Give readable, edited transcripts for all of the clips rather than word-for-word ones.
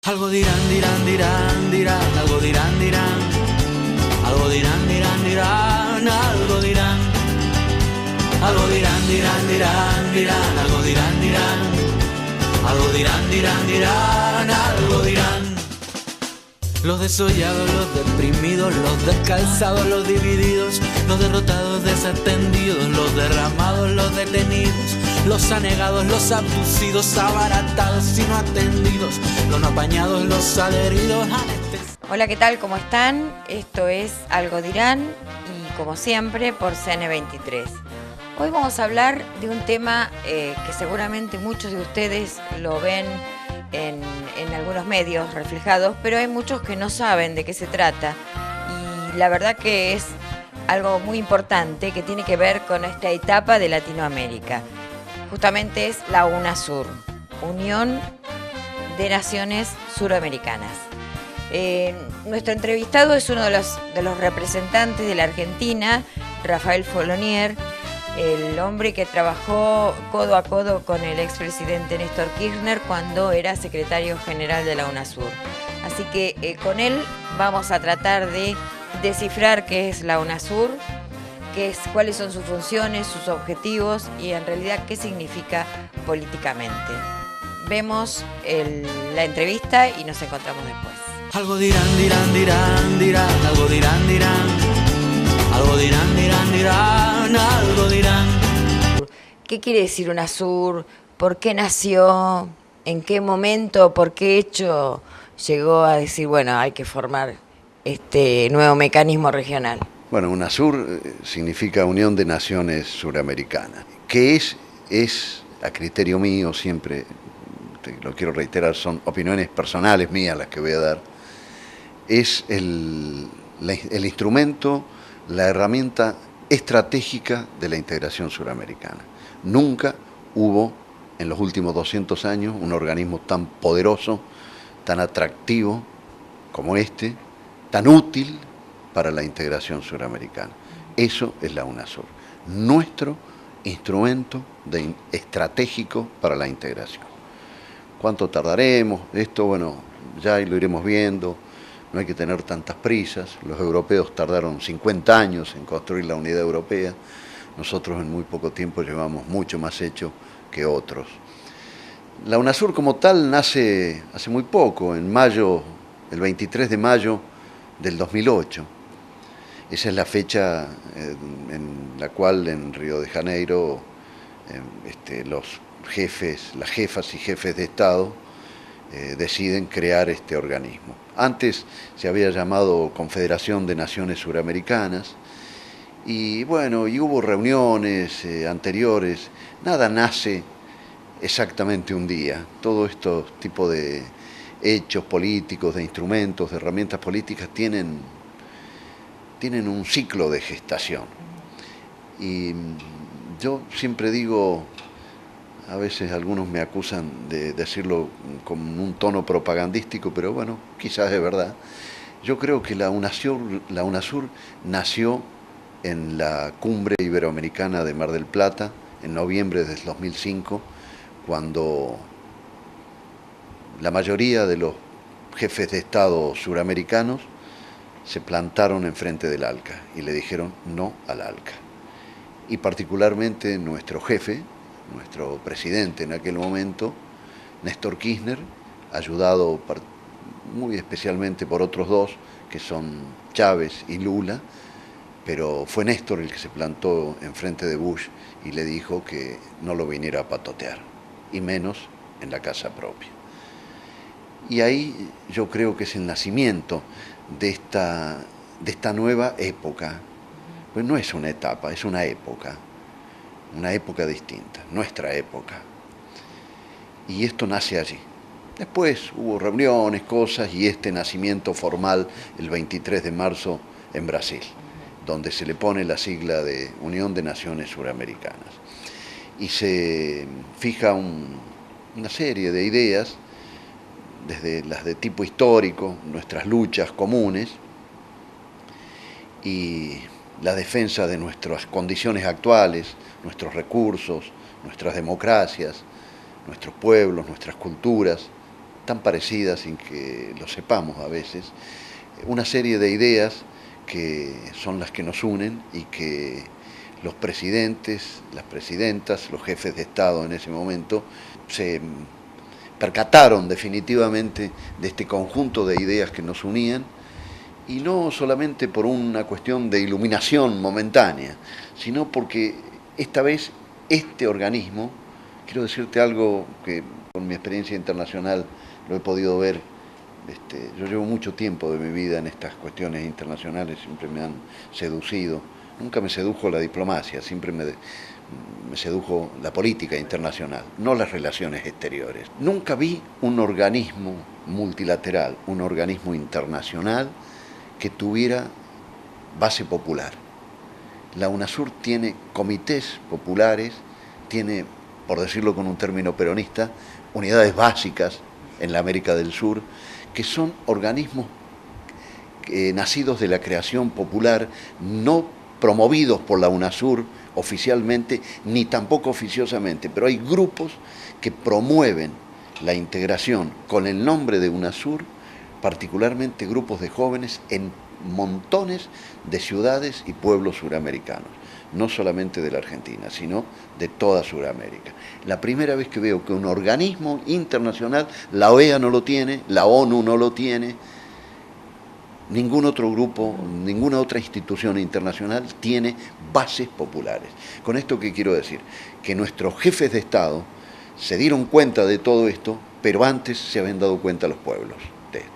Algo dirán, dirán, dirán, dirán, algo dirán, dirán, algo dirán, dirán, dirán, algo dirán, algo dirán, dirán, dirán, dirán, algo dirán, dirán, algo dirán, dirán, dirán, algo dirán. Los desollados, los deprimidos, los descalzados, los divididos, los derrotados, desatendidos, los derramados, los detenidos, los anegados, los abducidos, abaratados y no atendidos, los no apañados, los adheridos, anestesiados. Hola, ¿qué tal? ¿Cómo están? Esto es Algo Dirán y como siempre por CN23. Hoy vamos a hablar de un tema que seguramente muchos de ustedes lo ven en algunos medios reflejados, pero hay muchos que no saben de qué se trata y la verdad que es algo muy importante que tiene que ver con esta etapa de Latinoamérica. Justamente es la UNASUR, Unión de Naciones Suramericanas. Nuestro entrevistado es uno de los representantes de la Argentina, Rafael Folonier, el hombre que trabajó codo a codo con el expresidente Néstor Kirchner cuando era secretario general de la UNASUR. Así que con él vamos a tratar de descifrar qué es la UNASUR, cuáles son sus funciones, sus objetivos y en realidad qué significa políticamente. Vemos la entrevista y nos encontramos después. Algo dirán, dirán, dirán, dirán, algo dirán, dirán, algo dirán, dirán, dirán, algo dirán. ¿Qué quiere decir UNASUR? ¿Por qué nació? ¿En qué momento? ¿Por qué hecho llegó a decir, bueno, hay que formar este nuevo mecanismo regional? Bueno, UNASUR significa Unión de Naciones Suramericanas. ¿Qué es, a criterio mío, siempre, lo quiero reiterar, son opiniones personales mías las que voy a dar, es el instrumento, la herramienta estratégica de la integración suramericana. Nunca hubo, en los últimos 200 años, un organismo tan poderoso, tan atractivo como este, tan útil para la integración suramericana. Eso es la UNASUR, nuestro instrumento estratégico para la integración. ¿Cuánto tardaremos? Esto, bueno, ya lo iremos viendo. No hay que tener tantas prisas. Los europeos tardaron 50 años en construir la unidad europea. Nosotros en muy poco tiempo llevamos mucho más hecho que otros. La UNASUR como tal nace hace muy poco, en mayo, el 23 de mayo del 2008. Esa es la fecha en la cual en Río de Janeiro los jefes, las jefas y jefes de Estado deciden crear este organismo. Antes se había llamado Confederación de Naciones Suramericanas y bueno, y hubo reuniones anteriores. Nada nace exactamente un día. Todo estos tipos de hechos políticos, de instrumentos, de herramientas políticas tienen un ciclo de gestación. Y yo siempre digo, a veces algunos me acusan de decirlo con un tono propagandístico, pero bueno, quizás es verdad. Yo creo que la UNASUR nació en la Cumbre Iberoamericana de Mar del Plata, en noviembre del 2005, cuando la mayoría de los jefes de Estado suramericanos se plantaron enfrente del ALCA y le dijeron no al ALCA. Y particularmente nuestro jefe, nuestro presidente en aquel momento, Néstor Kirchner, ayudado muy especialmente por otros dos, que son Chávez y Lula, pero fue Néstor el que se plantó enfrente de Bush y le dijo que no lo viniera a patotear, y menos en la casa propia. Y ahí yo creo que es el nacimiento de esta nueva época. Pues no es una etapa, es una época distinta, nuestra época. Y esto nace allí. Después hubo reuniones, cosas, y este nacimiento formal el 23 de marzo en Brasil, donde se le pone la sigla de Unión de Naciones Suramericanas. Y se fija una serie de ideas, desde las de tipo histórico, nuestras luchas comunes, y la defensa de nuestras condiciones actuales, nuestros recursos, nuestras democracias, nuestros pueblos, nuestras culturas, tan parecidas sin que lo sepamos a veces, una serie de ideas que son las que nos unen y que los presidentes, las presidentas, los jefes de Estado en ese momento se percataron definitivamente de este conjunto de ideas que nos unían, y no solamente por una cuestión de iluminación momentánea, sino porque esta vez este organismo, quiero decirte algo que con mi experiencia internacional lo he podido ver. Yo llevo mucho tiempo de mi vida en estas cuestiones internacionales, siempre me han seducido. Nunca me sedujo la diplomacia, siempre me sedujo la política internacional, no las relaciones exteriores. Nunca vi un organismo multilateral, un organismo internacional que tuviera base popular. La UNASUR tiene comités populares, tiene, por decirlo con un término peronista, unidades básicas en la América del Sur, que son organismos nacidos de la creación popular, no promovidos por la UNASUR oficialmente, ni tampoco oficiosamente, pero hay grupos que promueven la integración con el nombre de UNASUR, particularmente grupos de jóvenes en montones de ciudades y pueblos suramericanos, no solamente de la Argentina, sino de toda Sudamérica. La primera vez que veo que un organismo internacional, la OEA no lo tiene, la ONU no lo tiene, ningún otro grupo, ninguna otra institución internacional tiene bases populares. ¿Con esto qué quiero decir? Que nuestros jefes de Estado se dieron cuenta de todo esto, pero antes se habían dado cuenta los pueblos de esto.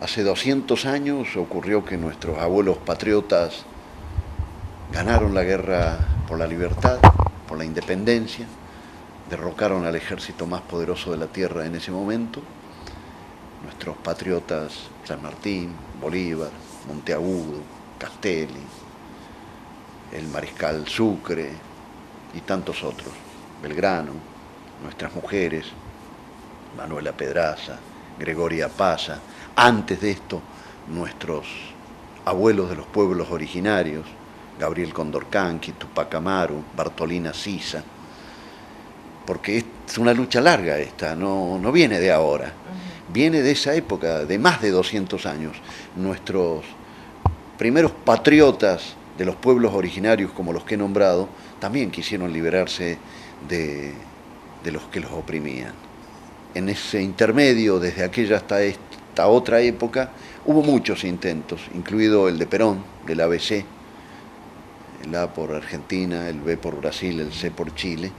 Hace 200 años ocurrió que nuestros abuelos patriotas ganaron la guerra por la libertad, por la independencia, derrocaron al ejército más poderoso de la tierra en ese momento. Nuestros patriotas, San Martín, Bolívar, Monteagudo, Castelli, el mariscal Sucre y tantos otros, Belgrano, nuestras mujeres, Manuela Pedraza, Gregoria Pasa, antes de esto nuestros abuelos de los pueblos originarios, Gabriel Condorcanqui, Tupac Amaru, Bartolina Sisa, porque es una lucha larga esta, no viene de ahora, viene de esa época, de más de 200 años. Nuestros primeros patriotas de los pueblos originarios, como los que he nombrado, también quisieron liberarse de los que los oprimían. En ese intermedio, desde aquella hasta esta otra época, hubo muchos intentos, incluido el de Perón, del ABC, el A por Argentina, el B por Brasil, el C por Chile,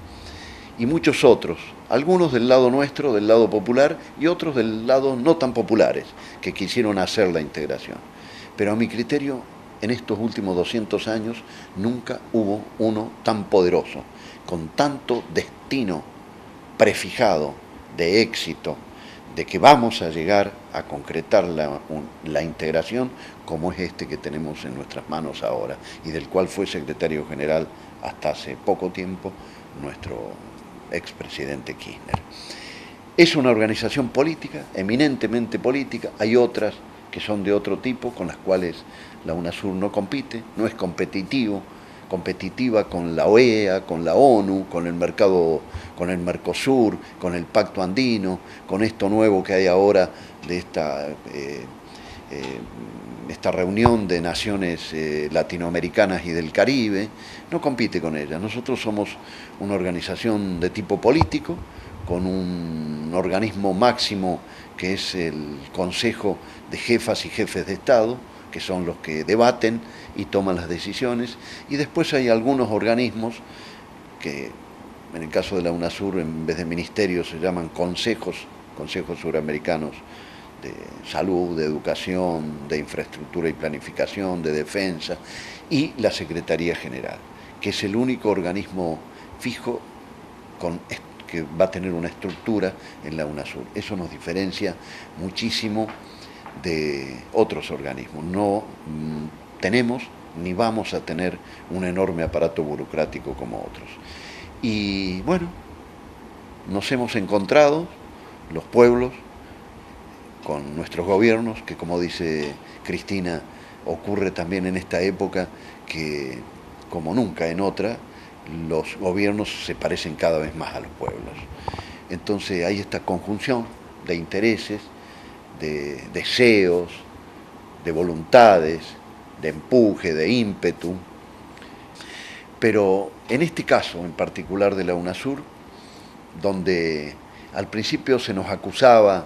y muchos otros, algunos del lado nuestro, del lado popular, y otros del lado no tan populares, que quisieron hacer la integración. Pero a mi criterio, en estos últimos 200 años, nunca hubo uno tan poderoso, con tanto destino prefijado de éxito, de que vamos a llegar a concretar la integración como es este que tenemos en nuestras manos ahora, y del cual fue secretario general hasta hace poco tiempo nuestro expresidente Kirchner. Es una organización política, eminentemente política. Hay otras que son de otro tipo, con las cuales la UNASUR no compite, no es competitiva con la OEA, con la ONU, con el mercado, con el Mercosur, con el Pacto Andino, con esto nuevo que hay ahora de esta reunión de naciones latinoamericanas y del Caribe. No compite con ella. Nosotros somos una organización de tipo político, con un organismo máximo que es el Consejo de Jefas y Jefes de Estado, que son los que debaten y toman las decisiones, y después hay algunos organismos que, en el caso de la UNASUR, en vez de ministerios se llaman consejos suramericanos de salud, de educación, de infraestructura y planificación, de defensa, y la Secretaría General, que es el único organismo fijo que va a tener una estructura en la UNASUR. Eso nos diferencia muchísimo de otros organismos. No tenemos ni vamos a tener un enorme aparato burocrático como otros. Y bueno, nos hemos encontrado, los pueblos, con nuestros gobiernos, que como dice Cristina, ocurre también en esta época que, como nunca en otra, los gobiernos se parecen cada vez más a los pueblos. Entonces hay esta conjunción de intereses, de deseos, de voluntades, de empuje, de ímpetu. Pero en este caso en particular de la UNASUR, donde al principio se nos acusaba,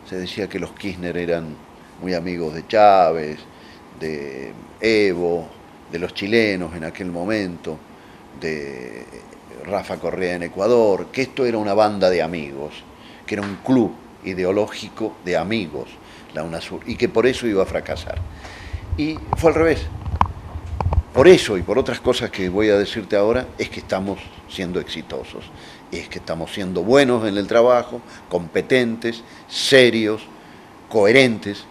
se decía que los Kirchner eran muy amigos de Chávez, de Evo, de los chilenos en aquel momento, de Rafa Correa en Ecuador, que esto era una banda de amigos, que era un club ideológico de amigos, la UNASUR, y que por eso iba a fracasar. Y fue al revés. Por eso y por otras cosas que voy a decirte ahora, es que estamos siendo exitosos, es que estamos siendo buenos en el trabajo, competentes, serios, coherentes,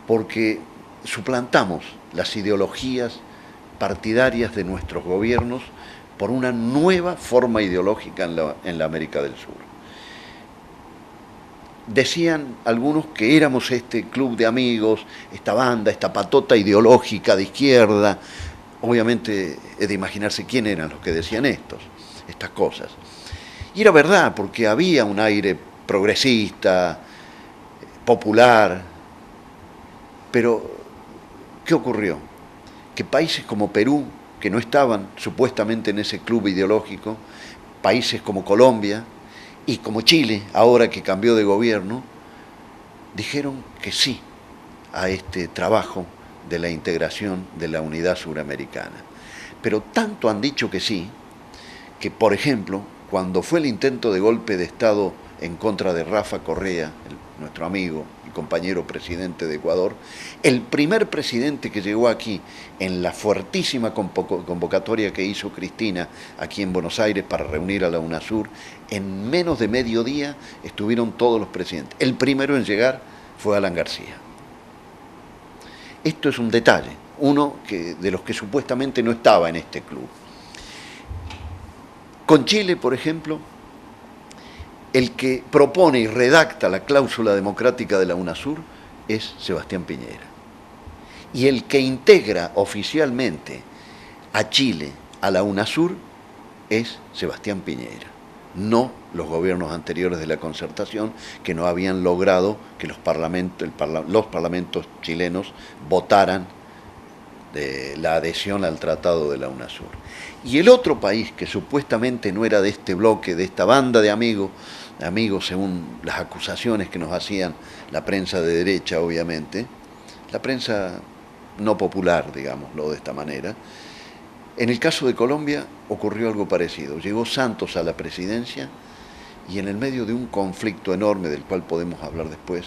porque suplantamos las ideologías partidarias de nuestros gobiernos por una nueva forma ideológica en la América del Sur. Decían algunos que éramos este club de amigos, esta banda, esta patota ideológica de izquierda. Obviamente es de imaginarse quién eran los que decían estas cosas. Y era verdad, porque había un aire progresista, popular. Pero, ¿qué ocurrió? Que países como Perú, que no estaban supuestamente en ese club ideológico, países como Colombia y como Chile, ahora que cambió de gobierno, dijeron que sí a este trabajo de la integración de la unidad suramericana. Pero tanto han dicho que sí, que por ejemplo, cuando fue el intento de golpe de Estado en contra de Rafa Correa, nuestro amigo y compañero presidente de Ecuador, el primer presidente que llegó aquí en la fuertísima convocatoria que hizo Cristina aquí en Buenos Aires para reunir a la UNASUR, en menos de medio día estuvieron todos los presidentes. El primero en llegar fue Alan García. Esto es un detalle, uno de los que supuestamente no estaba en este club. Con Chile, por ejemplo, el que propone y redacta la cláusula democrática de la UNASUR es Sebastián Piñera. Y el que integra oficialmente a Chile a la UNASUR es Sebastián Piñera, no los gobiernos anteriores de la Concertación, que no habían logrado que los parlamentos chilenos votaran la adhesión al tratado de la UNASUR. Y el otro país que supuestamente no era de este bloque, de esta banda de amigos según las acusaciones que nos hacían la prensa de derecha, obviamente, la prensa no popular, digámoslo de esta manera. En el caso de Colombia ocurrió algo parecido. Llegó Santos a la presidencia y en el medio de un conflicto enorme, del cual podemos hablar después,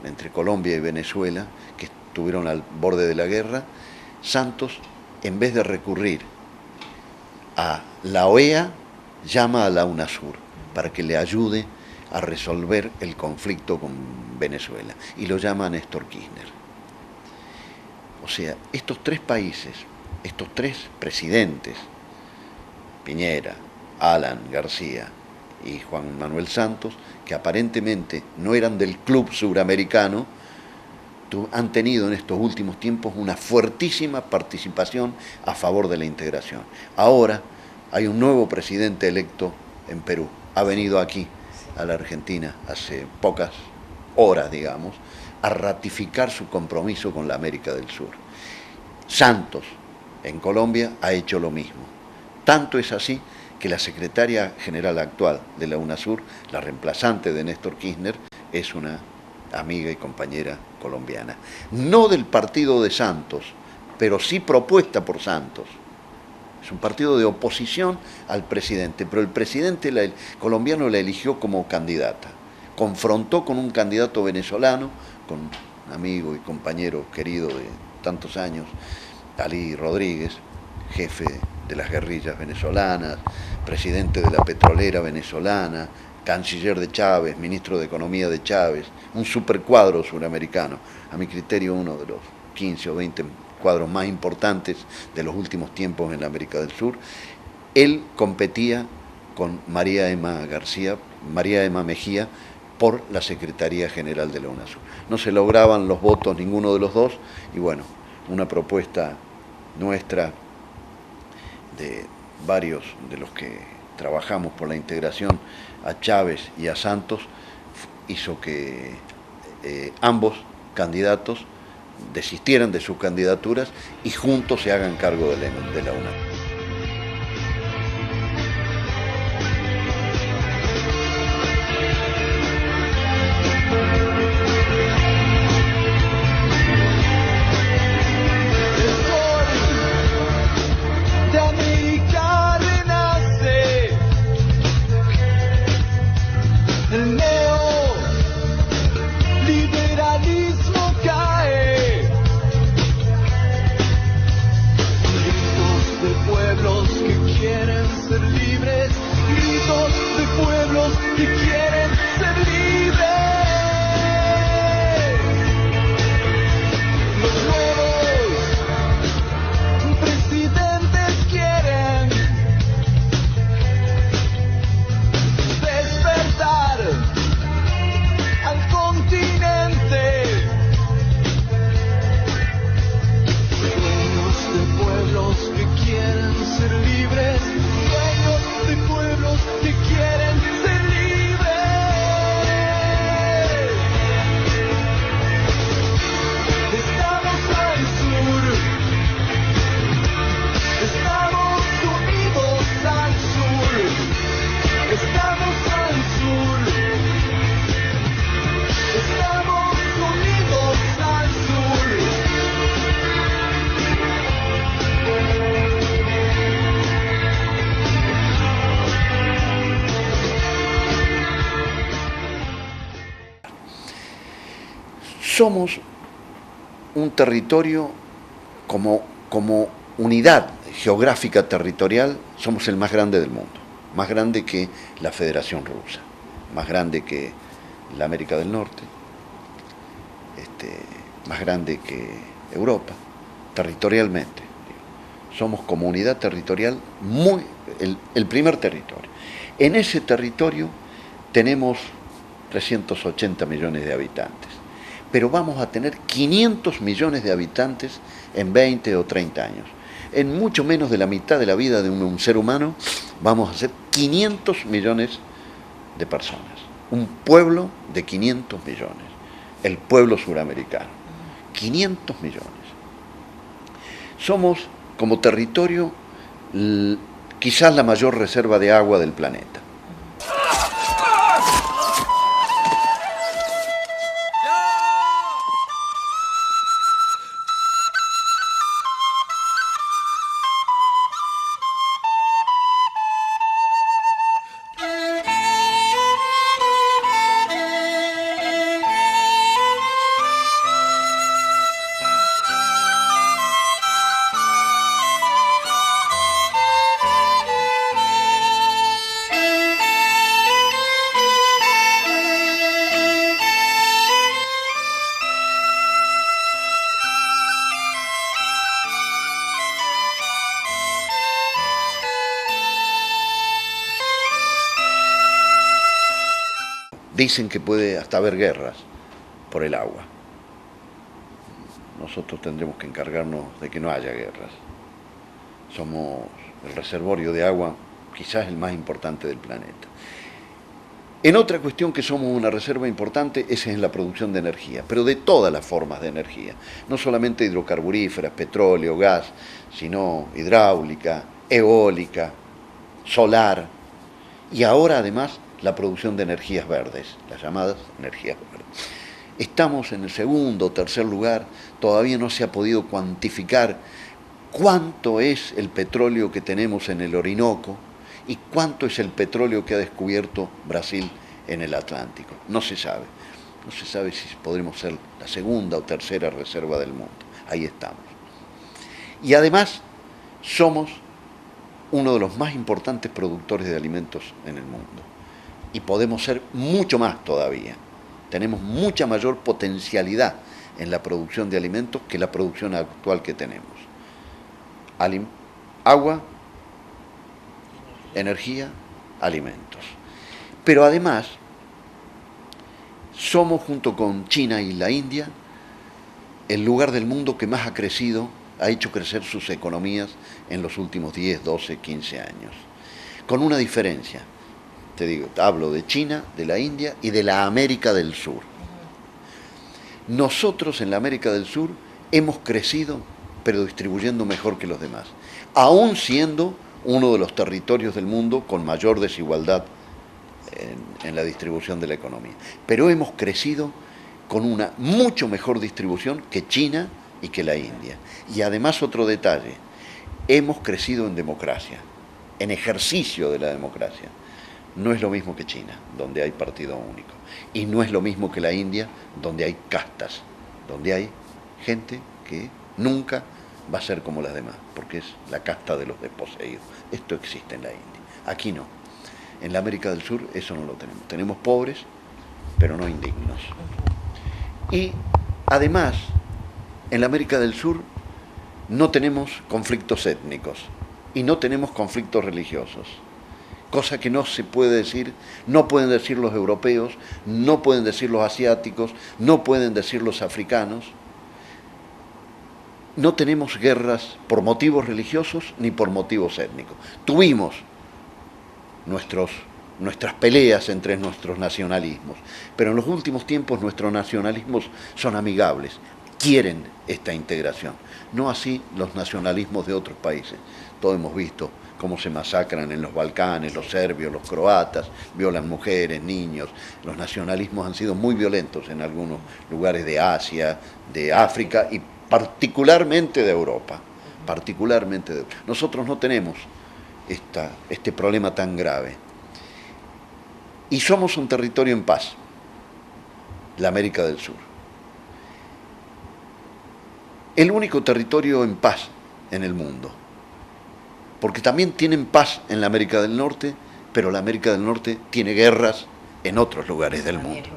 entre Colombia y Venezuela, que estuvieron al borde de la guerra, Santos, en vez de recurrir a la OEA, llama a la UNASUR para que le ayude a resolver el conflicto con Venezuela, y lo llama a Néstor Kirchner. O sea, estos tres países, estos tres presidentes, Piñera, Alan García y Juan Manuel Santos, que aparentemente no eran del club suramericano, han tenido en estos últimos tiempos una fuertísima participación a favor de la integración. Ahora hay un nuevo presidente electo en Perú, ha venido aquí a la Argentina hace pocas horas, digamos, a ratificar su compromiso con la América del Sur. Santos, en Colombia, ha hecho lo mismo. Tanto es así que la secretaria general actual de la UNASUR, la reemplazante de Néstor Kirchner, es una amiga y compañera colombiana. No del partido de Santos, pero sí propuesta por Santos. Es un partido de oposición al presidente, pero el presidente colombiano la eligió como candidata. Confrontó con un candidato venezolano, con un amigo y compañero querido de tantos años, Ali Rodríguez, jefe de las guerrillas venezolanas, presidente de la petrolera venezolana, canciller de Chávez, ministro de Economía de Chávez, un supercuadro suramericano, a mi criterio uno de los 15 o 20 cuadros más importantes de los últimos tiempos en la América del Sur. Él competía con María Emma Mejía por la Secretaría General de la UNASUR. No se lograban los votos ninguno de los dos, y bueno, una propuesta nuestra de varios de los que trabajamos por la integración a Chávez y a Santos hizo que ambos candidatos desistieran de sus candidaturas y juntos se hagan cargo de la UNAM. Somos un territorio como unidad geográfica territorial, somos el más grande del mundo, más grande que la Federación Rusa, más grande que la América del Norte, más grande que Europa, territorialmente. Somos como unidad territorial el primer territorio. En ese territorio tenemos 380 millones de habitantes. Pero vamos a tener 500 millones de habitantes en 20 o 30 años. En mucho menos de la mitad de la vida de un ser humano vamos a ser 500 millones de personas. Un pueblo de 500 millones, el pueblo suramericano. 500 millones. Somos, como territorio, quizás la mayor reserva de agua del planeta. Dicen que puede hasta haber guerras por el agua. Nosotros tendremos que encargarnos de que no haya guerras. Somos el reservorio de agua, quizás el más importante del planeta. En otra cuestión que somos una reserva importante es en la producción de energía, pero de todas las formas de energía. No solamente hidrocarburíferas, petróleo, gas, sino hidráulica, eólica, solar y ahora además la producción de energías verdes, las llamadas energías verdes. Estamos en el segundo o tercer lugar, todavía no se ha podido cuantificar cuánto es el petróleo que tenemos en el Orinoco y cuánto es el petróleo que ha descubierto Brasil en el Atlántico. No se sabe. No se sabe si podremos ser la segunda o tercera reserva del mundo. Ahí estamos. Y además somos uno de los más importantes productores de alimentos en el mundo. Y podemos ser mucho más todavía. Tenemos mucha mayor potencialidad en la producción de alimentos que la producción actual que tenemos. Agua, energía, alimentos. Pero además, somos junto con China y la India el lugar del mundo que más ha crecido, ha hecho crecer sus economías en los últimos 10, 12, 15 años. Con una diferencia. te digo, hablo de China, de la India y de la América del Sur. Nosotros en la América del Sur hemos crecido, pero distribuyendo mejor que los demás, aún siendo uno de los territorios del mundo con mayor desigualdad en la distribución de la economía. Pero hemos crecido con una mucho mejor distribución que China y que la India. Y además otro detalle, hemos crecido en democracia, en ejercicio de la democracia. No es lo mismo que China, donde hay partido único. Y no es lo mismo que la India, donde hay castas, donde hay gente que nunca va a ser como las demás, porque es la casta de los desposeídos. Esto existe en la India. Aquí no. En la América del Sur eso no lo tenemos. Tenemos pobres, pero no indignos. Y además, en la América del Sur no tenemos conflictos étnicos y no tenemos conflictos religiosos. Cosa que no se puede decir, no pueden decir los europeos, no pueden decir los asiáticos, no pueden decir los africanos. No tenemos guerras por motivos religiosos ni por motivos étnicos. Tuvimos nuestras peleas entre nuestros nacionalismos, pero en los últimos tiempos nuestros nacionalismos son amigables, quieren esta integración. No así los nacionalismos de otros países. Todos hemos visto cómo se masacran en los Balcanes, los serbios, los croatas, violan mujeres, niños. Los nacionalismos han sido muy violentos en algunos lugares de Asia, de África y particularmente de Europa. Nosotros no tenemos este problema tan grave. Y somos un territorio en paz, la América del Sur. El único territorio en paz en el mundo. Porque también tienen paz en la América del Norte, pero la América del Norte tiene guerras en otros lugares del mundo.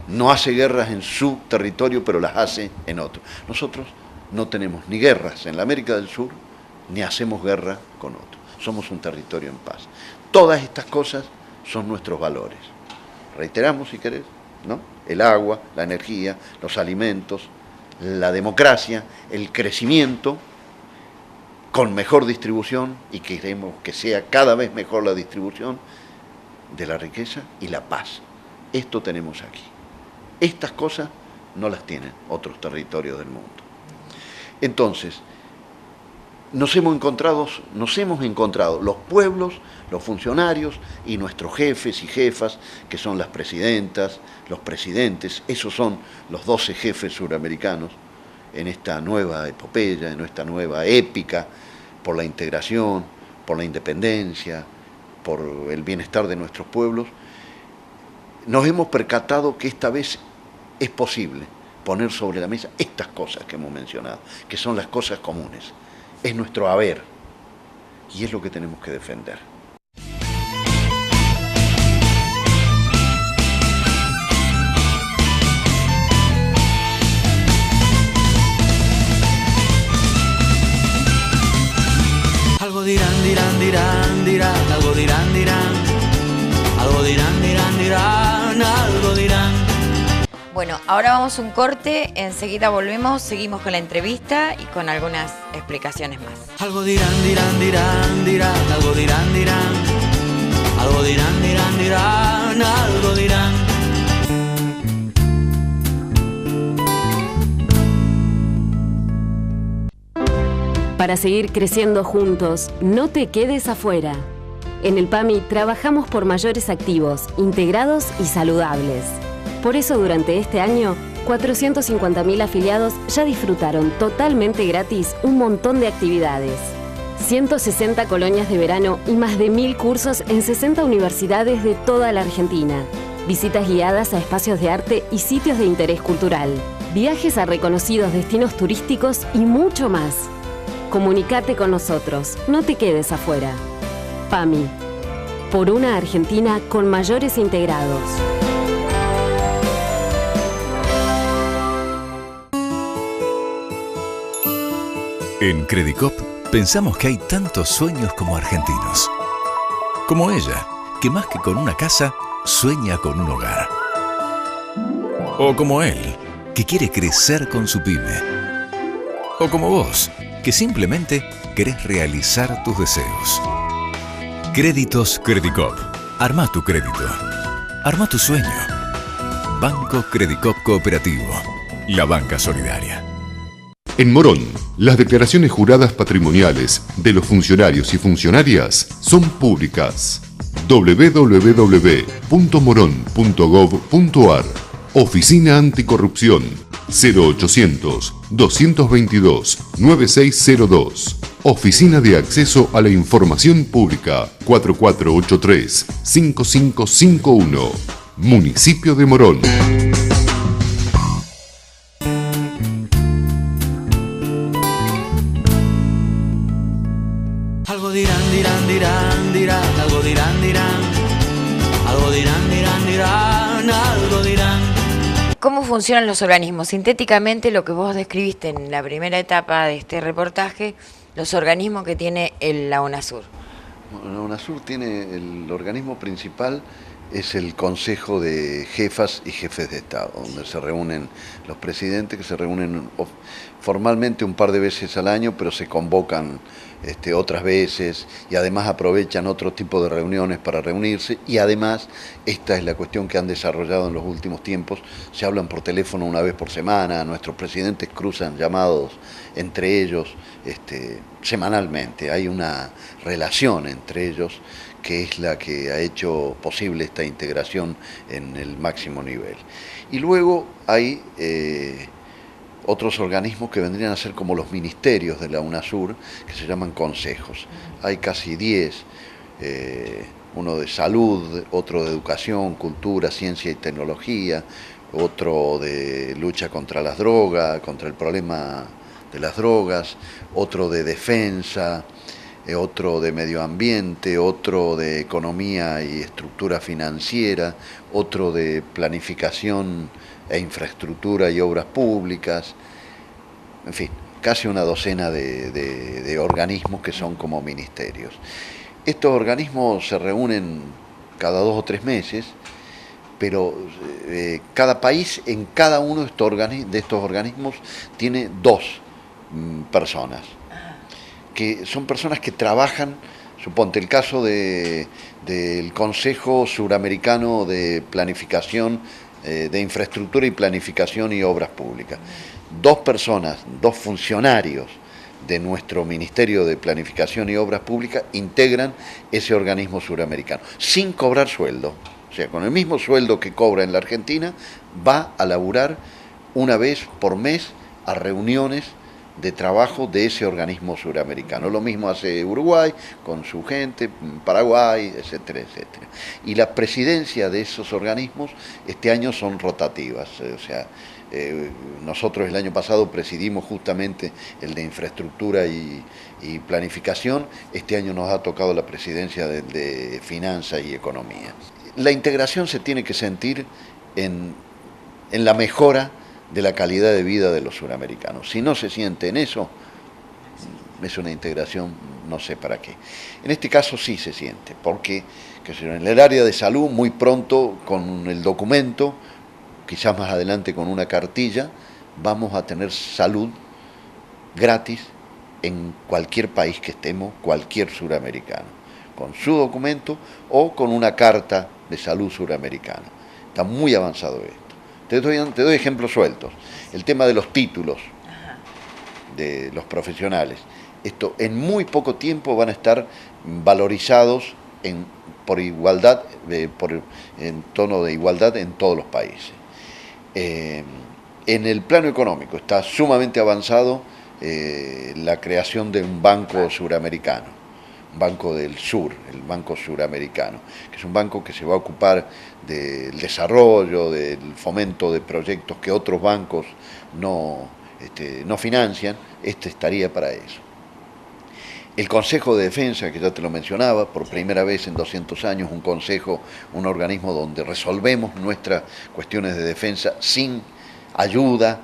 No hace guerras en su territorio, pero las hace en otros. Nosotros no tenemos ni guerras en la América del Sur, ni hacemos guerra con otros. Somos un territorio en paz. Todas estas cosas son nuestros valores. Reiteramos, si querés, ¿no? El agua, la energía, los alimentos, la democracia, el crecimiento con mejor distribución, y queremos que sea cada vez mejor la distribución de la riqueza y la paz. Esto tenemos aquí. Estas cosas no las tienen otros territorios del mundo. Entonces, nos hemos encontrado los pueblos, los funcionarios y nuestros jefes y jefas, que son las presidentas, los presidentes. Esos son los 12 jefes suramericanos en esta nueva epopeya, en esta nueva épica, por la integración, por la independencia, por el bienestar de nuestros pueblos. Nos hemos percatado que esta vez es posible poner sobre la mesa estas cosas que hemos mencionado, que son las cosas comunes. Es nuestro haber y es lo que tenemos que defender. Algo dirán, dirán, dirán, dirán, algo dirán, dirán, algo dirán, dirán, dirán, algo dirán. Bueno, ahora vamos a un corte, enseguida volvemos, seguimos con la entrevista y con algunas explicaciones más. Algo dirán, dirán, dirán, dirán, algo dirán, dirán, algo dirán, dirán, dirán, algo dirán. Para seguir creciendo juntos, no te quedes afuera. En el PAMI trabajamos por mayores activos, integrados y saludables. Por eso durante este año, 450.000 afiliados ya disfrutaron totalmente gratis un montón de actividades. 160 colonias de verano y más de 1.000 cursos en 60 universidades de toda la Argentina. Visitas guiadas a espacios de arte y sitios de interés cultural. Viajes a reconocidos destinos turísticos y mucho más. Comunicate con nosotros, no te quedes afuera. PAMI, por una Argentina con mayores integrados. En Credicop pensamos que hay tantos sueños como argentinos. Como ella, que más que con una casa, sueña con un hogar. O como él, que quiere crecer con su pyme. O como vos, que simplemente querés realizar tus deseos. Créditos Credicop. Arma tu crédito. Arma tu sueño. Banco Credicop Cooperativo. La banca solidaria. En Morón, las declaraciones juradas patrimoniales de los funcionarios y funcionarias son públicas. www.moron.gov.ar. Oficina Anticorrupción 0800-222-9602. Oficina de Acceso a la Información Pública 4483-5551. Municipio de Morón. Algo dirán, dirán, dirán, dirán, algo dirán, dirán, algo dirán, dirán, dirán, algo dirán. ¿Cómo funcionan los organismos? Sintéticamente, lo que vos describiste en la primera etapa de este reportaje, los organismos que tiene la UNASUR. La UNASUR tiene, el organismo principal es el Consejo de Jefas y Jefes de Estado, donde se reúnen los presidentes, que se reúnen formalmente un par de veces al año, pero se convocan otras veces y además aprovechan otro tipo de reuniones para reunirse, y además esta es la cuestión que han desarrollado en los últimos tiempos: se hablan por teléfono una vez por semana, nuestros presidentes cruzan llamados entre ellos semanalmente, hay una relación entre ellos que es la que ha hecho posible esta integración en el máximo nivel. Y luego hay otros organismos que vendrían a ser como los ministerios de la UNASUR, que se llaman consejos. Hay casi 10, uno de salud, otro de educación, cultura, ciencia y tecnología, otro de lucha contra las drogas, contra el problema de las drogas, otro de defensa, otro de medio ambiente, otro de economía y estructura financiera, otro de planificación e infraestructura y obras públicas, en fin, casi una docena de organismos que son como ministerios. Estos organismos se reúnen cada 2 o 3 meses, pero cada país en cada uno de estos organismos tiene 2 personas, que son personas que trabajan. Suponte el caso del Consejo Suramericano de Planificación, de Infraestructura y Planificación y Obras Públicas. 2 personas, 2 funcionarios de nuestro Ministerio de Planificación y Obras Públicas integran ese organismo suramericano, sin cobrar sueldo. O sea, con el mismo sueldo que cobra en la Argentina, va a laburar una vez por mes a reuniones de trabajo de ese organismo suramericano. Lo mismo hace Uruguay con su gente, Paraguay, etcétera, etcétera. Y la presidencia de esos organismos este año son rotativas. O sea, nosotros el año pasado presidimos justamente el de infraestructura y planificación. Este año nos ha tocado la presidencia de finanzas y economía. La integración se tiene que sentir en la mejora de la calidad de vida de los suramericanos. Si no se siente en eso, es una integración no sé para qué. En este caso sí se siente, porque en el área de salud muy pronto con el documento, quizás más adelante con una cartilla, vamos a tener salud gratis en cualquier país que estemos, cualquier suramericano, con su documento o con una carta de salud suramericana. Está muy avanzado esto. Te doy ejemplos sueltos. El tema de los títulos de los profesionales. Esto en muy poco tiempo van a estar valorizados por igualdad, en tono de igualdad en todos los países. En el plano económico está sumamente avanzado la creación de un banco suramericano. Banco del Sur, el Banco Suramericano, que es un banco que se va a ocupar del desarrollo, del fomento de proyectos que otros bancos no financian. Estaría para eso. El Consejo de Defensa, que ya te lo mencionaba, por primera vez en 200 años, un organismo donde resolvemos nuestras cuestiones de defensa sin ayuda,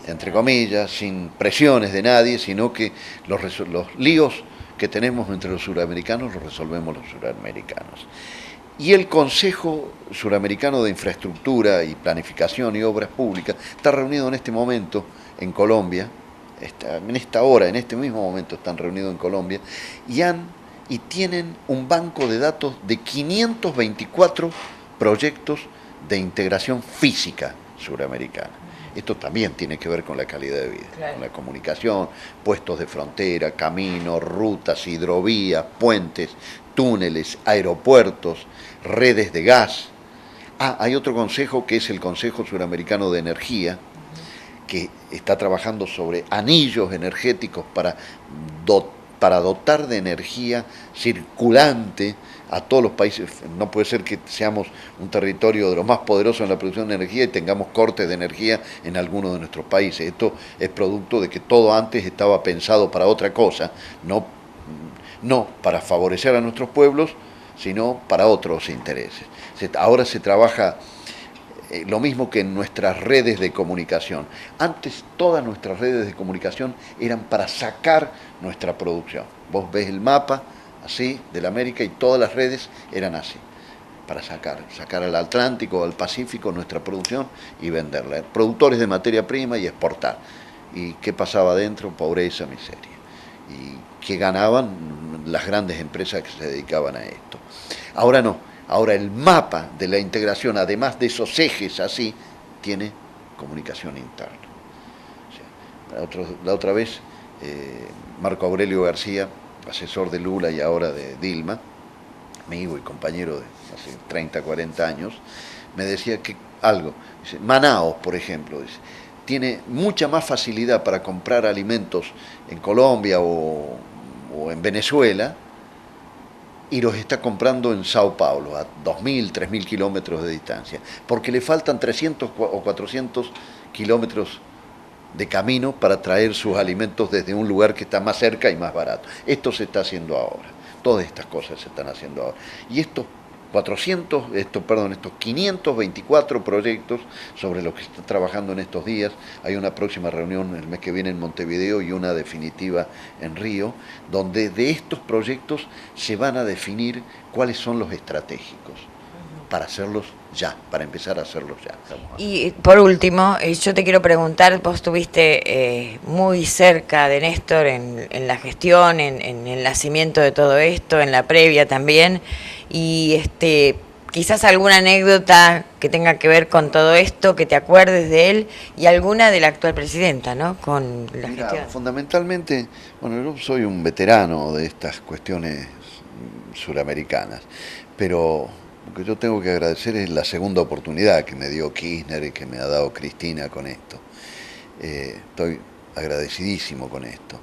entre comillas, sin presiones de nadie, sino que los líos que tenemos entre los suramericanos los resolvemos los suramericanos. Y el Consejo Suramericano de Infraestructura y Planificación y Obras Públicas está reunido en este momento en Colombia, en esta hora, en este mismo momento están reunidos en Colombia, y han y tienen un banco de datos de 524 proyectos de integración física suramericana. Esto también tiene que ver con la calidad de vida, claro, con la comunicación, puestos de frontera, caminos, rutas, hidrovías, puentes, túneles, aeropuertos, redes de gas. Hay otro consejo que es el Consejo Suramericano de Energía, que está trabajando sobre anillos energéticos para dotar de energía circulante a todos los países. No puede ser que seamos un territorio de los más poderosos en la producción de energía y tengamos cortes de energía en algunos de nuestros países. Esto es producto de que todo antes estaba pensado para otra cosa, no para favorecer a nuestros pueblos, sino para otros intereses. Ahora se trabaja lo mismo que en nuestras redes de comunicación. Antes todas nuestras redes de comunicación eran para sacar nuestra producción. Vos ves el mapa así de la América y todas las redes eran así, para sacar al Atlántico, al Pacífico nuestra producción y venderla. Productores de materia prima y exportar. ¿Y qué pasaba adentro? Pobreza, miseria. ¿Y qué ganaban las grandes empresas que se dedicaban a esto? Ahora no. Ahora el mapa de la integración, además de esos ejes así, tiene comunicación interna. O sea, la otra vez, Marco Aurelio García, asesor de Lula y ahora de Dilma, amigo y compañero de hace 30, 40 años, me decía que algo, dice, Manaos, por ejemplo, dice, tiene mucha más facilidad para comprar alimentos en Colombia o en Venezuela, y los está comprando en Sao Paulo, a 2.000, 3.000 kilómetros de distancia, porque le faltan 300 o 400 kilómetros de camino para traer sus alimentos desde un lugar que está más cerca y más barato. Esto se está haciendo ahora, todas estas cosas se están haciendo ahora. Y estos 524 proyectos sobre los que se está trabajando en estos días. Hay una próxima reunión el mes que viene en Montevideo y una definitiva en Río, donde de estos proyectos se van a definir cuáles son los estratégicos para hacerlos ya, para empezar a hacerlos ya. Y por último, yo te quiero preguntar, vos estuviste muy cerca de Néstor en la gestión, en el nacimiento de todo esto, en la previa también, y quizás alguna anécdota que tenga que ver con todo esto, que te acuerdes de él, y alguna de la actual presidenta, ¿no? Con la gestión. Fundamentalmente, bueno, yo soy un veterano de estas cuestiones suramericanas, pero lo que yo tengo que agradecer es la segunda oportunidad que me dio Kirchner y que me ha dado Cristina con esto. Estoy agradecidísimo con esto.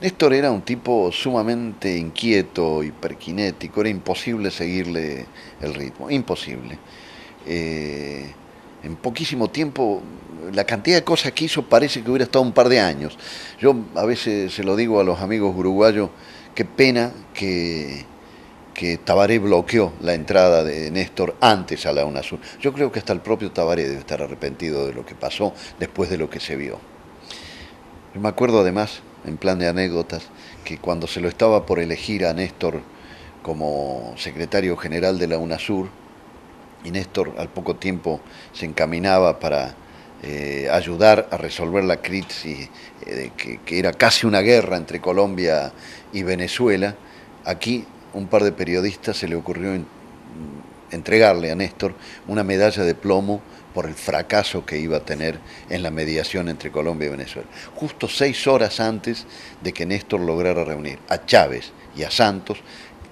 Néstor era un tipo sumamente inquieto, hiperkinético, era imposible seguirle el ritmo, imposible. En poquísimo tiempo, la cantidad de cosas que hizo parece que hubiera estado un par de años. Yo a veces se lo digo a los amigos uruguayos, qué pena que Tabaré bloqueó la entrada de Néstor antes a la UNASUR. Yo creo que hasta el propio Tabaré debe estar arrepentido de lo que pasó después de lo que se vio. Yo me acuerdo además, en plan de anécdotas, que cuando se lo estaba por elegir a Néstor como secretario general de la UNASUR, y Néstor al poco tiempo se encaminaba para ayudar a resolver la crisis, que era casi una guerra entre Colombia y Venezuela, aquí un par de periodistas se le ocurrió entregarle a Néstor una medalla de plomo por el fracaso que iba a tener en la mediación entre Colombia y Venezuela. Justo 6 horas antes de que Néstor lograra reunir a Chávez y a Santos,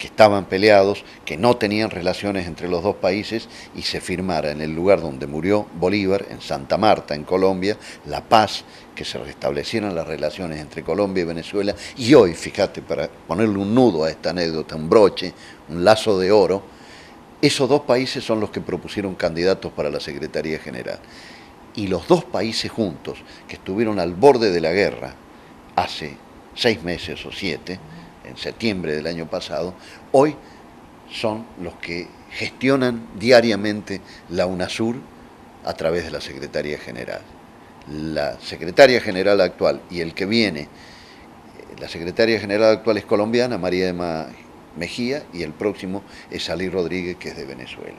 que estaban peleados, que no tenían relaciones entre los dos países, y se firmara en el lugar donde murió Bolívar, en Santa Marta, en Colombia, la paz, que se restablecieran las relaciones entre Colombia y Venezuela. Y hoy, fíjate, para ponerle un nudo a esta anécdota, un broche, un lazo de oro, esos dos países son los que propusieron candidatos para la Secretaría General. Y los dos países juntos, que estuvieron al borde de la guerra hace 6 meses o 7, en septiembre del año pasado, hoy son los que gestionan diariamente la UNASUR a través de la Secretaría General. La Secretaria General actual y el que viene, la Secretaria General actual es colombiana, María Emma Mejía, y el próximo es Ali Rodríguez, que es de Venezuela.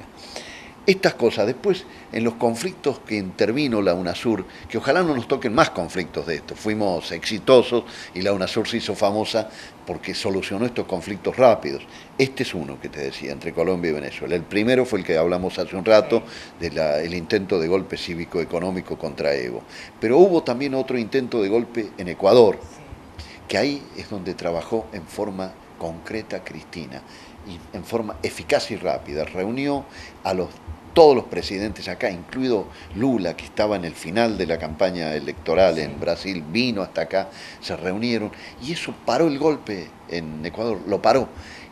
Estas cosas, después en los conflictos que intervino la UNASUR, que ojalá no nos toquen más conflictos de estos, fuimos exitosos y la UNASUR se hizo famosa porque solucionó estos conflictos rápidos. Este es uno que te decía, entre Colombia y Venezuela. El primero fue el que hablamos hace un rato, el intento de golpe cívico-económico contra Evo. Pero hubo también otro intento de golpe en Ecuador, que ahí es donde trabajó en forma concreta Cristina, y en forma eficaz y rápida. Reunió a todos los presidentes acá, incluido Lula, que estaba en el final de la campaña electoral en Brasil, vino hasta acá, se reunieron, y eso paró el golpe en Ecuador, lo paró.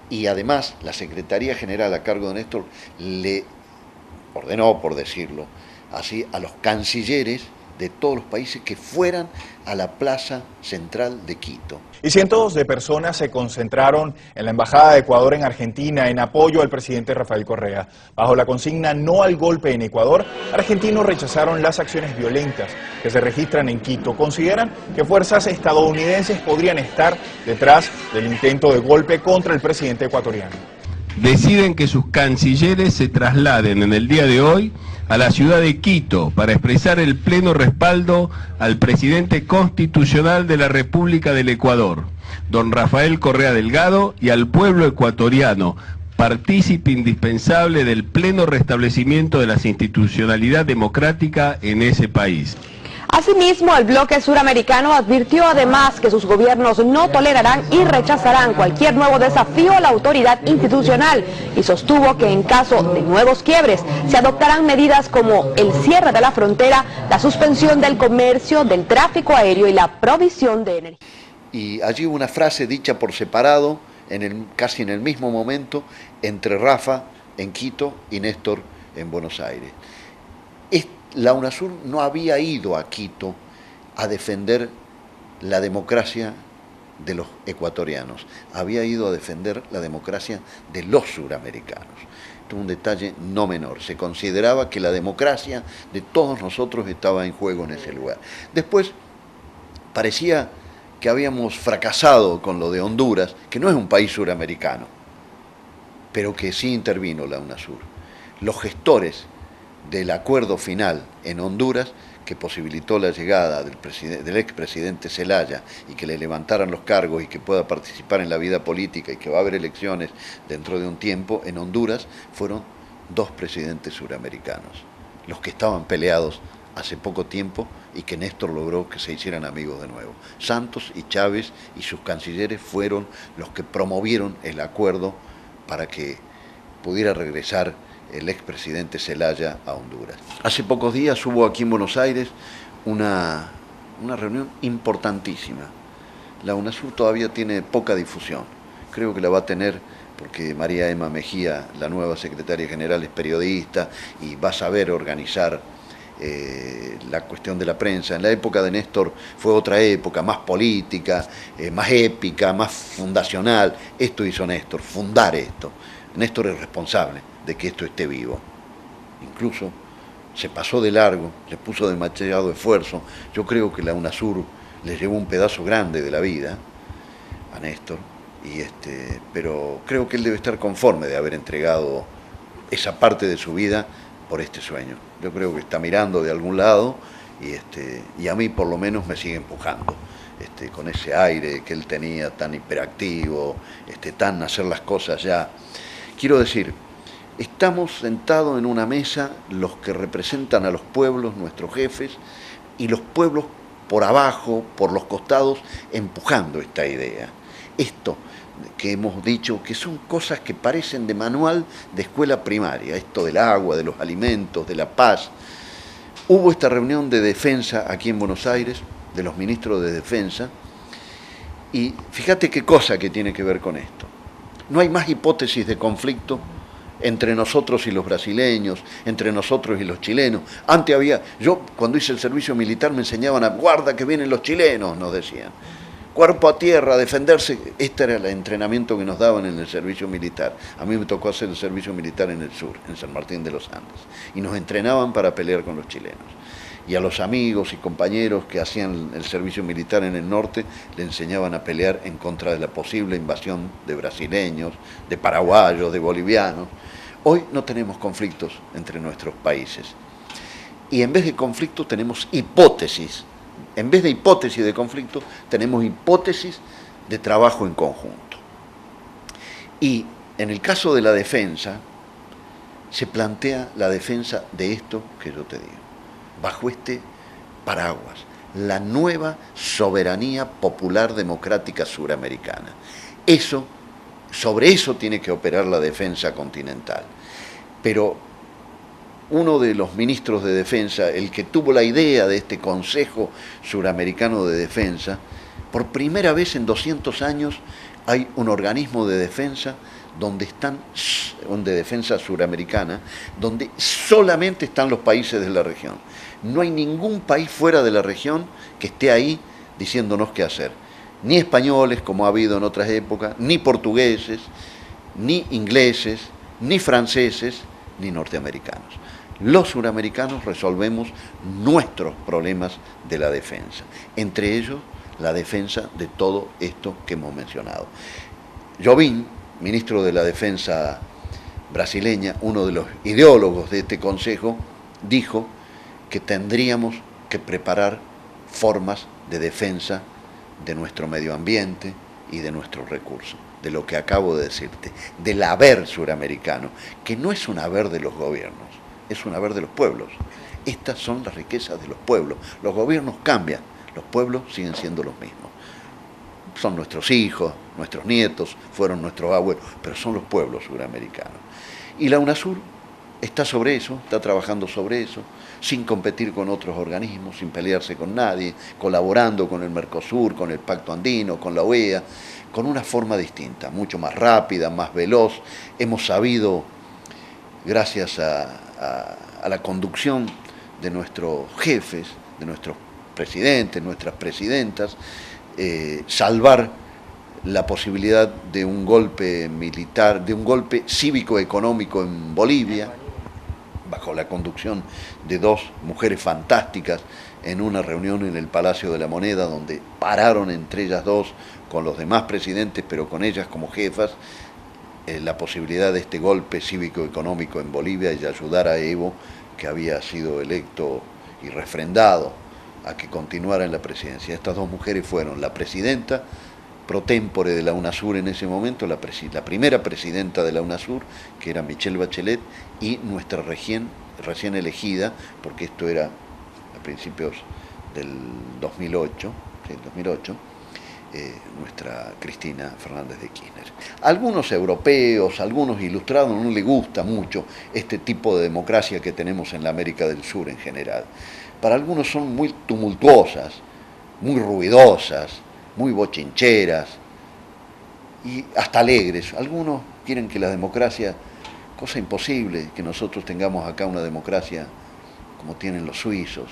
Y además la Secretaría General a cargo de Néstor le ordenó, por decirlo así, a los cancilleres de todos los países que fueran a la plaza central de Quito. Y cientos de personas se concentraron en la Embajada de Ecuador en Argentina en apoyo al presidente Rafael Correa. Bajo la consigna "No al golpe en Ecuador", argentinos rechazaron las acciones violentas que se registran en Quito. Consideran que fuerzas estadounidenses podrían estar detrás del intento de golpe contra el presidente ecuatoriano. Deciden que sus cancilleres se trasladen en el día de hoy a la ciudad de Quito para expresar el pleno respaldo al presidente constitucional de la República del Ecuador, don Rafael Correa Delgado, y al pueblo ecuatoriano, partícipe indispensable del pleno restablecimiento de la institucionalidad democrática en ese país. Asimismo, el bloque suramericano advirtió además que sus gobiernos no tolerarán y rechazarán cualquier nuevo desafío a la autoridad institucional y sostuvo que en caso de nuevos quiebres se adoptarán medidas como el cierre de la frontera, la suspensión del comercio, del tráfico aéreo y la provisión de energía. Y allí una frase dicha por separado, casi en el mismo momento, entre Rafa en Quito y Néstor en Buenos Aires. La UNASUR no había ido a Quito a defender la democracia de los ecuatorianos, había ido a defender la democracia de los suramericanos. Esto es un detalle no menor, se consideraba que la democracia de todos nosotros estaba en juego en ese lugar. Después parecía que habíamos fracasado con lo de Honduras, que no es un país suramericano, pero que sí intervino la UNASUR. Los gestores del acuerdo final en Honduras, que posibilitó la llegada del expresidente Zelaya y que le levantaran los cargos y que pueda participar en la vida política y que va a haber elecciones dentro de un tiempo, en Honduras fueron dos presidentes suramericanos, los que estaban peleados hace poco tiempo y que Néstor logró que se hicieran amigos de nuevo. Santos y Chávez y sus cancilleres fueron los que promovieron el acuerdo para que pudiera regresar el expresidente Zelaya a Honduras. Hace pocos días hubo aquí en Buenos Aires una reunión importantísima. La UNASUR todavía tiene poca difusión. Creo que la va a tener porque María Emma Mejía, la nueva secretaria general, es periodista y va a saber organizar la cuestión de la prensa. En la época de Néstor fue otra época, más política, más épica, más fundacional. Esto hizo Néstor, fundar esto. Néstor es responsable de que esto esté vivo. Incluso se pasó de largo, le puso demasiado esfuerzo. Yo creo que la UNASUR le llevó un pedazo grande de la vida a Néstor, pero creo que él debe estar conforme de haber entregado esa parte de su vida por este sueño. Yo creo que está mirando de algún lado y a mí por lo menos me sigue empujando. Con ese aire que él tenía tan hiperactivo, tan hacer las cosas ya. Quiero decir, estamos sentados en una mesa los que representan a los pueblos, nuestros jefes, y los pueblos por abajo, por los costados, empujando esta idea. Esto que hemos dicho, que son cosas que parecen de manual de escuela primaria, esto del agua, de los alimentos, de la paz. Hubo esta reunión de defensa aquí en Buenos Aires, de los ministros de defensa, y fíjate qué cosa que tiene que ver con esto. No hay más hipótesis de conflicto entre nosotros y los brasileños, entre nosotros y los chilenos. Antes yo cuando hice el servicio militar me enseñaban a guarda que vienen los chilenos, nos decían. Cuerpo a tierra, a defenderse. Este era el entrenamiento que nos daban en el servicio militar. A mí me tocó hacer el servicio militar en el sur, en San Martín de los Andes. Y nos entrenaban para pelear con los chilenos. Y a los amigos y compañeros que hacían el servicio militar en el norte le enseñaban a pelear en contra de la posible invasión de brasileños, de paraguayos, de bolivianos. Hoy no tenemos conflictos entre nuestros países. Y en vez de conflictos tenemos hipótesis. En vez de hipótesis de conflicto, tenemos hipótesis de trabajo en conjunto. Y en el caso de la defensa, se plantea la defensa de esto que yo te digo, bajo este paraguas, la nueva soberanía popular democrática suramericana. Sobre eso tiene que operar la defensa continental. Pero uno de los ministros de defensa, el que tuvo la idea de este Consejo Suramericano de Defensa, por primera vez en 200 años hay un organismo de defensa de defensa suramericana, donde solamente están los países de la región. No hay ningún país fuera de la región que esté ahí diciéndonos qué hacer. Ni españoles, como ha habido en otras épocas, ni portugueses, ni ingleses, ni franceses, ni norteamericanos. Los suramericanos resolvemos nuestros problemas de la defensa, entre ellos la defensa de todo esto que hemos mencionado. Jobim, ministro de la Defensa brasileña, uno de los ideólogos de este consejo, dijo que tendríamos que preparar formas de defensa de nuestro medio ambiente y de nuestros recursos, de lo que acabo de decirte, del haber suramericano, que no es un haber de los gobiernos, es un haber de los pueblos. Estas son las riquezas de los pueblos. Los gobiernos cambian, los pueblos siguen siendo los mismos. Son nuestros hijos, nuestros nietos, fueron nuestros abuelos, pero son los pueblos suramericanos. Y la UNASUR está sobre eso, está trabajando sobre eso, sin competir con otros organismos, sin pelearse con nadie, colaborando con el Mercosur, con el Pacto Andino, con la OEA, con una forma distinta, mucho más rápida, más veloz. Hemos sabido, gracias a la conducción de nuestros jefes, de nuestros presidentes, nuestras presidentas, salvar la posibilidad de un golpe militar, de un golpe cívico-económico en Bolivia, bajo la conducción de dos mujeres fantásticas en una reunión en el Palacio de la Moneda, donde pararon entre ellas dos con los demás presidentes, pero con ellas como jefas, la posibilidad de este golpe cívico-económico en Bolivia y ayudar a Evo, que había sido electo y refrendado a que continuara en la presidencia. Estas dos mujeres fueron la presidenta pro tempore de la UNASUR en ese momento, la primera presidenta de la UNASUR, que era Michelle Bachelet, y nuestra recién elegida, porque esto era a principios del 2008, nuestra Cristina Fernández de Kirchner. Algunos europeos, algunos ilustrados no les gusta mucho este tipo de democracia que tenemos en la América del Sur en general. Para algunos son muy tumultuosas, muy ruidosas, muy bochincheras y hasta alegres. Algunos quieren que la democracia, cosa imposible, que nosotros tengamos acá una democracia como tienen los suizos.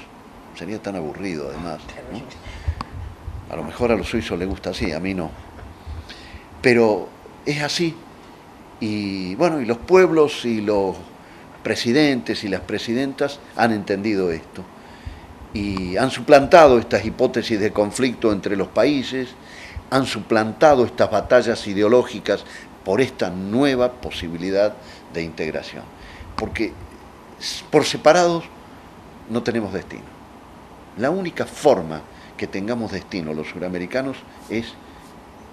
Sería tan aburrido además, ¿no? A lo mejor a los suizos les gusta así, a mí no. Pero es así. Y bueno, y los pueblos y los presidentes y las presidentas han entendido esto. Y han suplantado estas hipótesis de conflicto entre los países, han suplantado estas batallas ideológicas por esta nueva posibilidad de integración. Porque por separados no tenemos destino. La única forma que tengamos destino los suramericanos es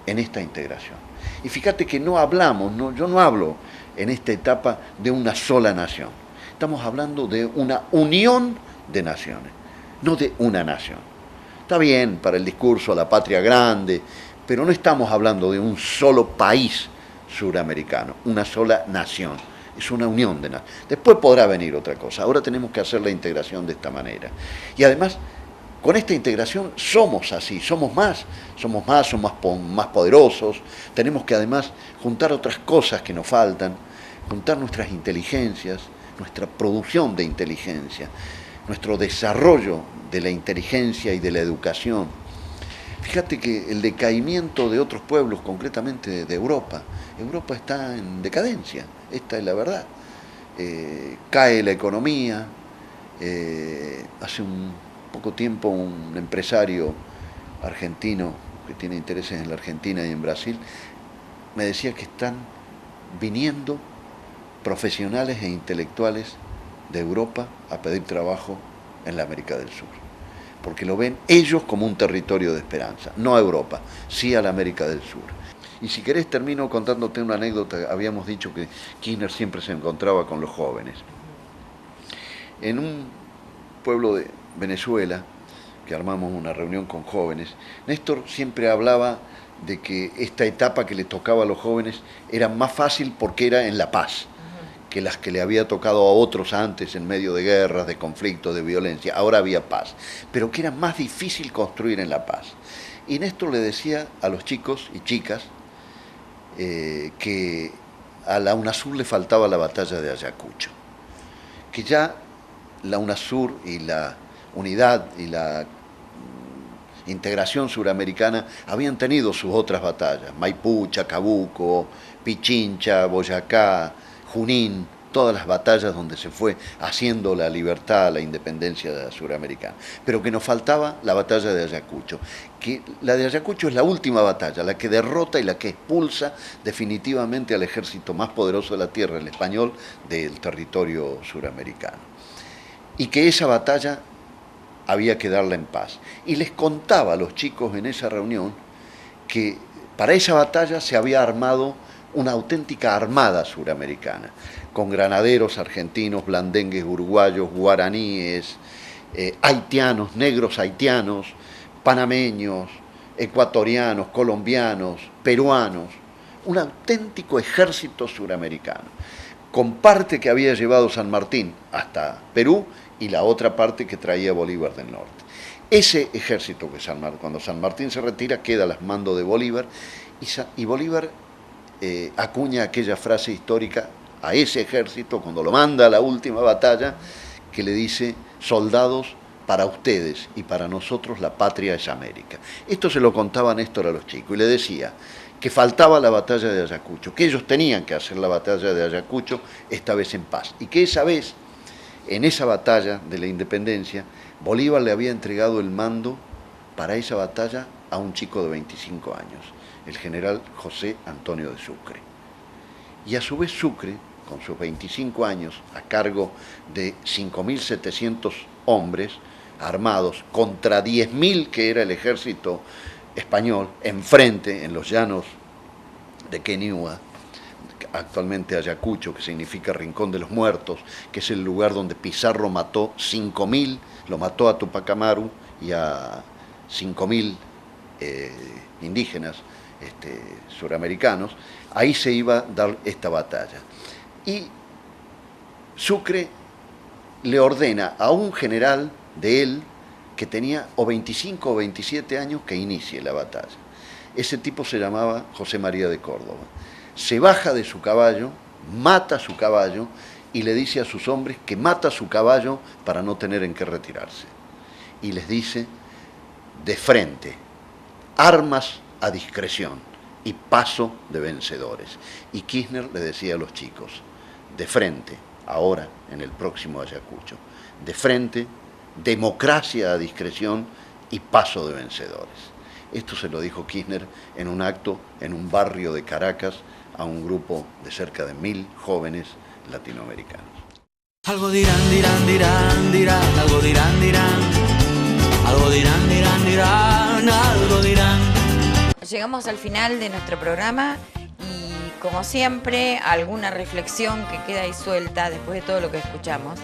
en esta integración. Y fíjate que no hablamos, yo no hablo en esta etapa de una sola nación. Estamos hablando de una unión de naciones, no de una nación. Está bien para el discurso, la patria grande, pero no estamos hablando de un solo país suramericano, una sola nación. Es una unión de naciones. Después podrá venir otra cosa. Ahora tenemos que hacer la integración de esta manera. Y además, con esta integración somos así, somos más poderosos. Tenemos que además juntar otras cosas que nos faltan, juntar nuestras inteligencias, nuestra producción de inteligencia, nuestro desarrollo de la inteligencia y de la educación. Fíjate que el decaimiento de otros pueblos, concretamente de Europa está en decadencia, esta es la verdad. Cae la economía. Hace un poco tiempo un empresario argentino que tiene intereses en la Argentina y en Brasil me decía que están viniendo profesionales e intelectuales de Europa a pedir trabajo en la América del Sur, porque lo ven ellos como un territorio de esperanza, no a Europa, sí a la América del Sur. Y si querés termino contándote una anécdota. Habíamos dicho que Kirchner siempre se encontraba con los jóvenes. En un pueblo de Venezuela, que armamos una reunión con jóvenes, Néstor siempre hablaba de que esta etapa que le tocaba a los jóvenes era más fácil porque era en la paz, que las que le había tocado a otros antes en medio de guerras, de conflictos, de violencia. Ahora había paz, pero que era más difícil construir en la paz. Y Néstor le decía a los chicos y chicas que a la UNASUR le faltaba la batalla de Ayacucho, que ya la UNASUR y la unidad y la integración suramericana habían tenido sus otras batallas, Maipú, Chacabuco, Pichincha, Boyacá, Junín, todas las batallas donde se fue haciendo la libertad, la independencia suramericana. Pero que nos faltaba la batalla de Ayacucho, que la de Ayacucho es la última batalla, la que derrota y la que expulsa definitivamente al ejército más poderoso de la tierra, el español, del territorio suramericano. Y que esa batalla había que darla en paz. Y les contaba a los chicos en esa reunión que para esa batalla se había armado una auténtica armada suramericana, con granaderos argentinos, blandengues uruguayos, guaraníes, haitianos, negros haitianos, panameños, ecuatorianos, colombianos, peruanos, un auténtico ejército suramericano, con parte que había llevado San Martín hasta Perú y la otra parte que traía Bolívar del norte. Ese ejército que cuando San Martín se retira queda a las manos de Bolívar y Bolívar acuña aquella frase histórica a ese ejército cuando lo manda a la última batalla, que le dice: soldados, para ustedes y para nosotros la patria es América. Esto se lo contaba Néstor a los chicos y le decía que faltaba la batalla de Ayacucho, que ellos tenían que hacer la batalla de Ayacucho esta vez en paz, y que esa vez, en esa batalla de la independencia, Bolívar le había entregado el mando para esa batalla a un chico de 25 años, el general José Antonio de Sucre. Y a su vez Sucre, con sus 25 años, a cargo de 5.700 hombres armados contra 10.000 que era el ejército español, enfrente en los llanos de Quenigua, actualmente Ayacucho, que significa Rincón de los Muertos, que es el lugar donde Pizarro mató 5.000, lo mató a Tupac Amaru y a 5.000 indígenas suramericanos. Ahí se iba a dar esta batalla. Y Sucre le ordena a un general de él que tenía o 25 o 27 años que inicie la batalla. Ese tipo se llamaba José María de Córdoba. Se baja de su caballo, mata su caballo y le dice a sus hombres que mata su caballo para no tener en qué retirarse. Y les dice: de frente, armas a discreción y paso de vencedores. Y Kirchner le decía a los chicos: de frente, ahora en el próximo Ayacucho, de frente, democracia a discreción y paso de vencedores. Esto se lo dijo Kirchner en un acto en un barrio de Caracas a un grupo de cerca de 1.000 jóvenes latinoamericanos. Algo dirán, dirán, dirán, dirán, algo dirán, dirán, algo dirán, dirán, dirán, algo dirán. Llegamos al final de nuestro programa y, como siempre, alguna reflexión que queda ahí suelta después de todo lo que escuchamos.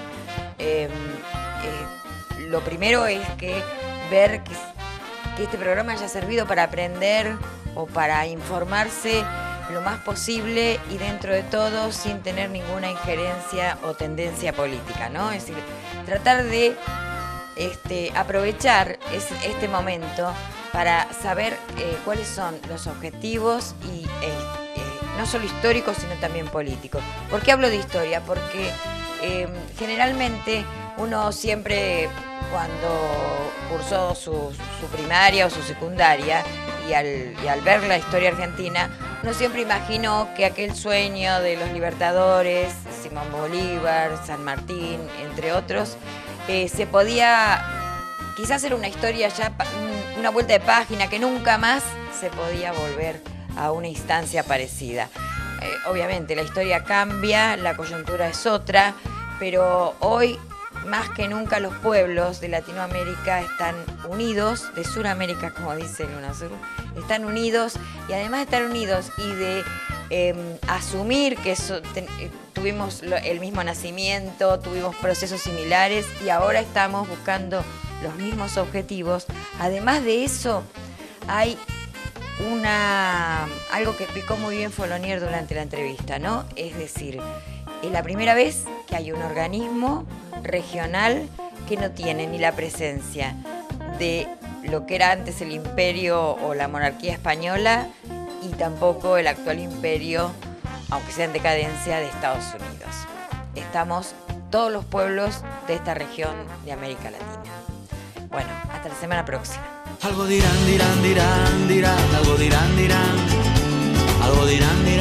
Lo primero es que ver que este programa haya servido para aprender o para informarse lo más posible y dentro de todo sin tener ninguna injerencia o tendencia política, ¿no? Es decir, tratar de aprovechar este momento para saber cuáles son los objetivos y no solo históricos sino también políticos. ¿Por qué hablo de historia? Porque generalmente uno siempre, cuando cursó su primaria o su secundaria y al ver la historia argentina, uno siempre imaginó que aquel sueño de los libertadores, Simón Bolívar, San Martín, entre otros, se podía quizás hacer una historia ya, una vuelta de página, que nunca más se podía volver a una instancia parecida. obviamente la historia cambia, la coyuntura es otra, pero hoy más que nunca los pueblos de Latinoamérica están unidos, de Suramérica, como dice el UNASUR, están unidos, y además de estar unidos y de asumir que tuvimos el mismo nacimiento, tuvimos procesos similares y ahora estamos buscando los mismos objetivos. Además de eso, hay algo que explicó muy bien Fournier durante la entrevista, ¿no? Es decir, es la primera vez que hay un organismo regional que no tiene ni la presencia de lo que era antes el imperio o la monarquía española y tampoco el actual imperio, aunque sea en decadencia, de Estados Unidos. Estamos todos los pueblos de esta región de América Latina. Bueno, hasta la semana próxima. Algo dirán, dirán, dirán, dirán, algo dirán, dirán, algo dirán, dirán.